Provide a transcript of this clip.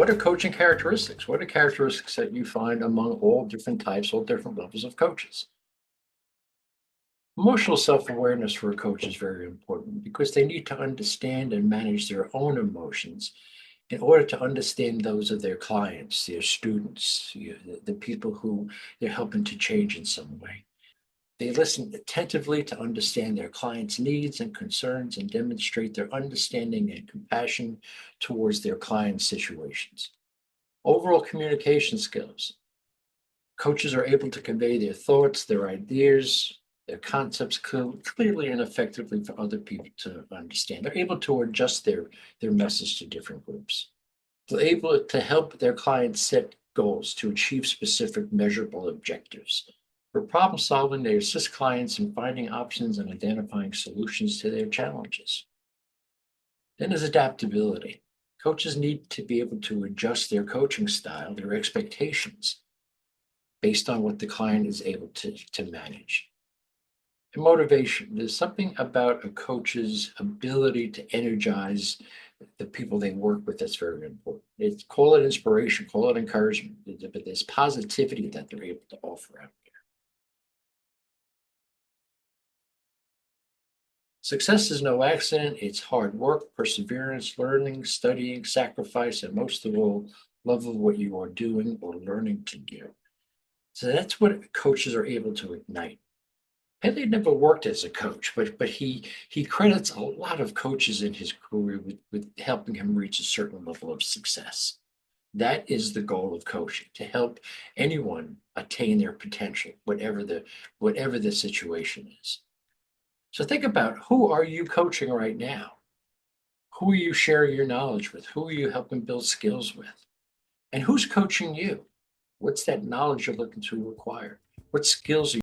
what are coaching characteristics? What are characteristics that you find among all different types, all different levels of coaches? Emotional self-awareness for a coach is very important because they need to understand and manage their own emotions in order to understand those of their clients, their students, the people who they're helping to change in some way. They listen attentively to understand their clients' needs and concerns and demonstrate their understanding and compassion towards their clients' situations. Overall communication skills. Coaches are able to convey their thoughts, their ideas, their concepts clearly and effectively for other people to understand. They're able to adjust their message to different groups. They're able to help their clients set goals to achieve specific measurable objectives. For problem solving, they assist clients in finding options and identifying solutions to their challenges. Then there's adaptability. Coaches need to be able to adjust their coaching style, their expectations, based on what the client is able to manage. And motivation. There's something about a coach's ability to energize the people they work with that's very important. Call it inspiration, call it encouragement, but there's positivity that they're able to offer out there. Success is no accident. It's hard work, perseverance, learning, studying, sacrifice, and most of all, love of what you are doing or learning to do. So that's what coaches are able to ignite. Haley never worked as a coach, but he credits a lot of coaches in his career with helping him reach a certain level of success. That is the goal of coaching, to help anyone attain their potential, whatever the situation is. So think about, who are you coaching right now? Who are you sharing your knowledge with? Who are you helping build skills with? And who's coaching you? What's that knowledge you're looking to acquire? What skills are